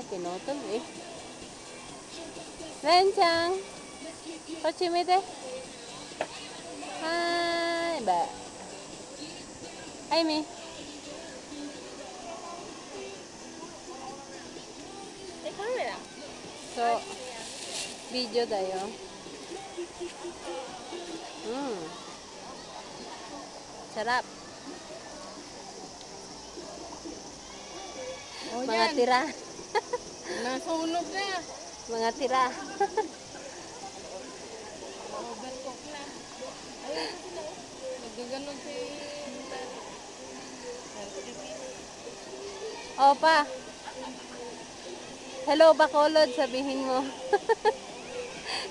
pinutol eh. Renchang, kochimite. Hi, ba. Hi, me. So, video tayo. Sarap. Oh, Mga yan. tira. Nasunog na. Mga tira. Overcook na. Ayun na sila. Nagaganon si... Opa. Hello, Bacolod, sabihin mo.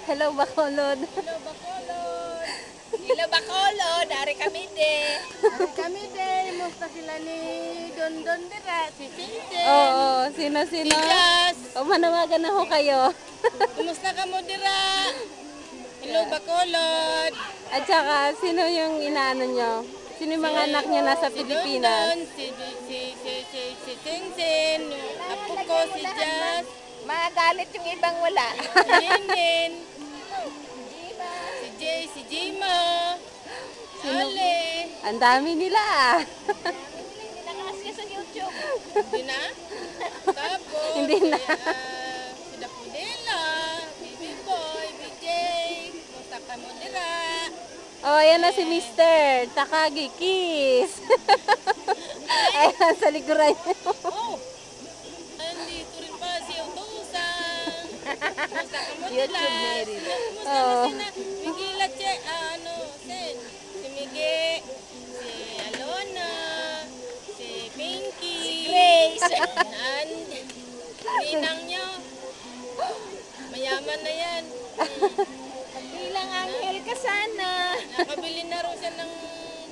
Hello, Bacolod. Hello, Bacolod. Hello, Bacolod. Dari kami de. Dari kami de. Musta sila ni Don Dira. Si Vincent. Oo, sino-sino? Si Jazz. O, manawagan na ho kayo. Kumusta ka mo, Dira? Hello, Bacolod. At saka, sino yung inaano nyo? Sino yung mga anak nyo nasa Pilipinas? Si Tinsin, yung apo ko, si Jazz. Magalit yung ibang wala. Si Ninin. Si Jay, si Jima. Ale. Ang dami nila. Hindi na kasi sa YouTube. Hindi na? Tapos, Hindi na. si Dapudela, Bibi Boy, BJ. Kumusta ka mo, Dira? Oh, ayan na si Mr. Takagi Kiss. Ayan, sa likuran niyo. Oh! Andito rin pa si Utusan. Kumusta ka mo, YouTube Dila? Mary. Kumusta na Oh. sina Miguel at Sen? Si Miguel, si Alona, si Pinky, Grace. and ninang niyo. Mayaman na yan. Bilang anghel ka sana. Nakabili na rin siya ng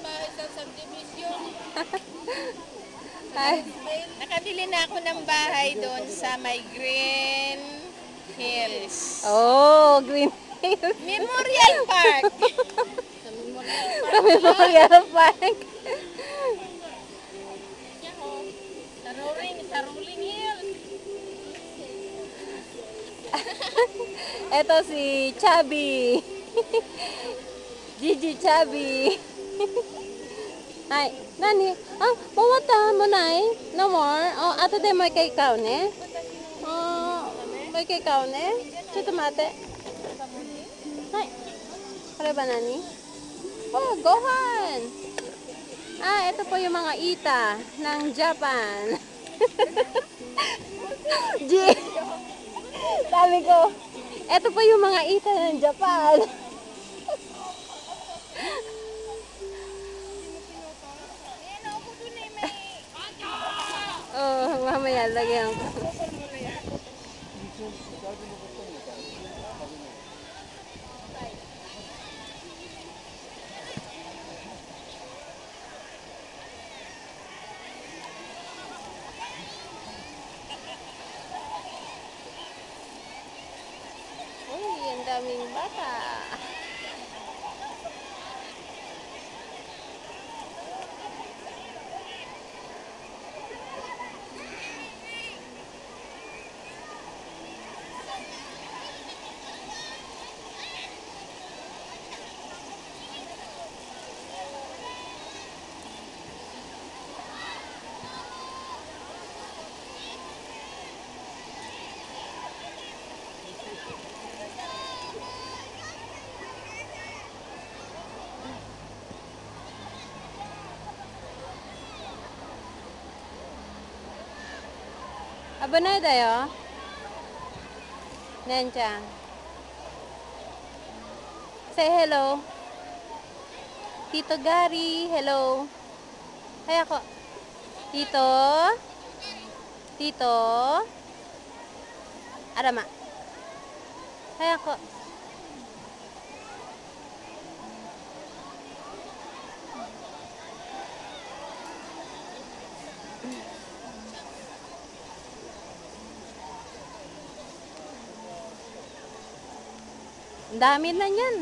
bahay sa subdivision. Ay, Nakabili na ako ng bahay doon sa may Green Hills. oh, Green Hills. Memorial Park. Sa Memorial Park. Sa Memorial Park. Sa Rolling Hills. Eto si Chubby. Gigi Chubby. Ay, nani? Ah, bawata mo na eh. No more? Oh, ato de mo kay ikaw ne? Oh, mo kay ikaw ne? Chito mate. Ay. Pare ba nani? Oh, Gohan. Ah, ito po yung mga ita ng Japan. G. Sabi ko, ito po yung mga ita ng Japan. Oh, mamaya lagyan ko. Uy, ang daming bata. Abonay tayo. Nenchang. Say hello. Tito Gary, hello. Hay ako. Tito. Tito. Arama. Hay ako. Ang dami na yan.